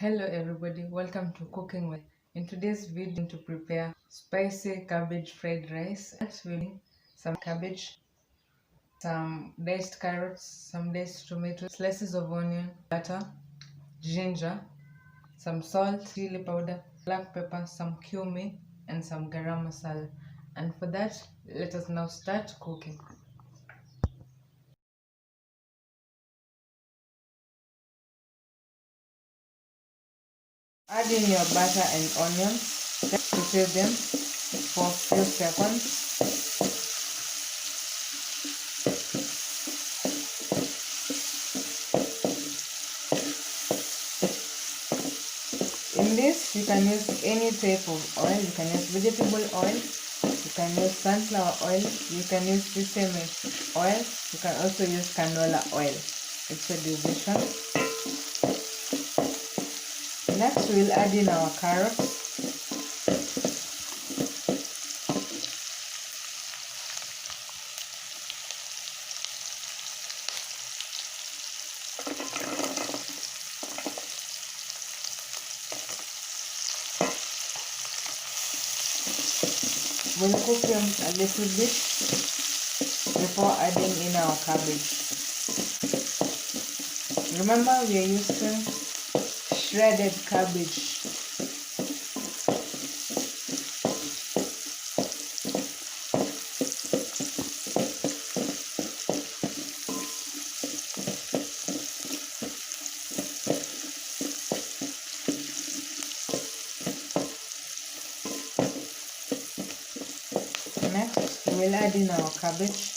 Hello everybody, welcome to Cooking with. In today's video, I'm going to prepare spicy cabbage fried rice. Next we'll need some cabbage, some diced carrots, some diced tomatoes, slices of onion, butter, ginger, some salt, chili powder, black pepper, some cumin, and some garam masala. And for that, let us now start cooking. Add in your butter and onions. Just prepare them for a few seconds. In this, you can use any type of oil. You can use vegetable oil, you can use sunflower oil, you can use sesame oil, you can also use canola oil. It's a decision. Next, we'll add in our carrots. We'll cook them a little bit before adding in our cabbage. Remember, we are using shredded cabbage. Next, we'll add in our cabbage.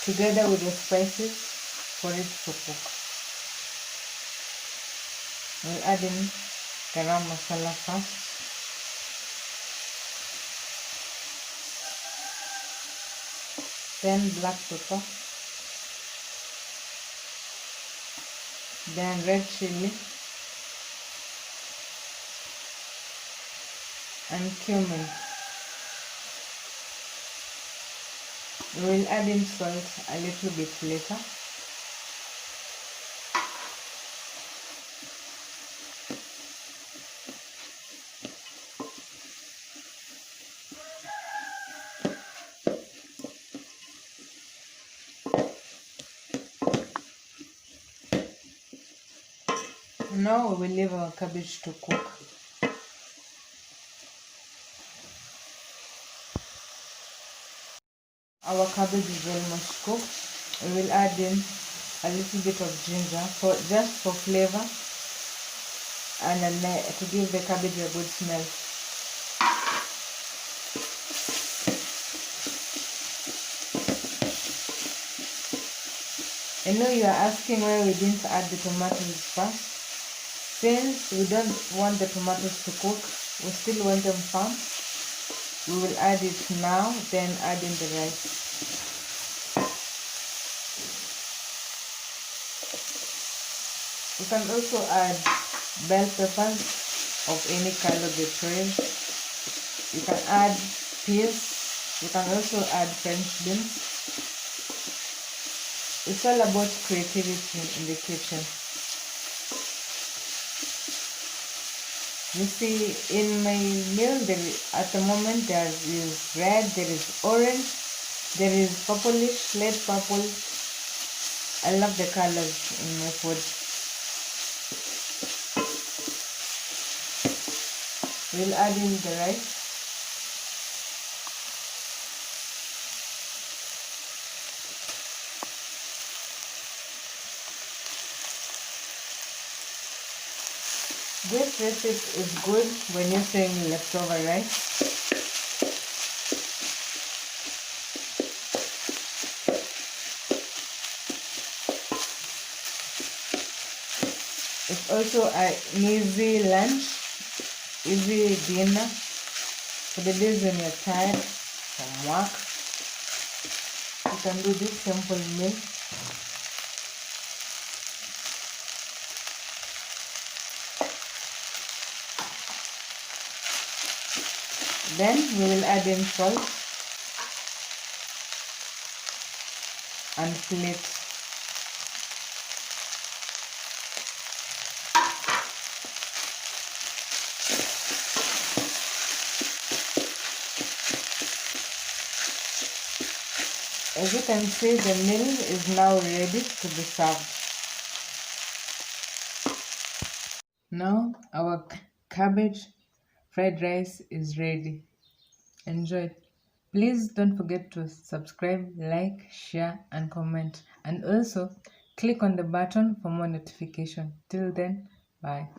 Together with the spices for it to cook. We'll add in garam masala first. Then black pepper, then red chilli, and cumin. We will add in salt a little bit later. Now we will leave our cabbage to cook. Our cabbage is almost cooked. We will add in a little bit of ginger just for flavor and to give the cabbage a good smell. I know you are asking why we didn't add the tomatoes first. Since we don't want the tomatoes to cook, we still want them firm, we will add it now, then add in the rice. You can also add bell peppers of any color they choose. You can add peas. You can also add French beans. It's all about creativity in the kitchen. You see, in my meal, at the moment there is red, there is orange, there is purplish, light purple. I love the colors in my food. We'll add in the rice. This recipe is good when using leftover rice. It's also an easy lunch, easy dinner for the days when you're tired from work. You can do this simple meal. Then we will add in salt and plate. As you can see, the meal is now ready to be served. Now our cabbage fried rice is ready. Enjoy. Please don't forget to subscribe, like, share, and comment. And also click on the button for more notification. Till then, bye.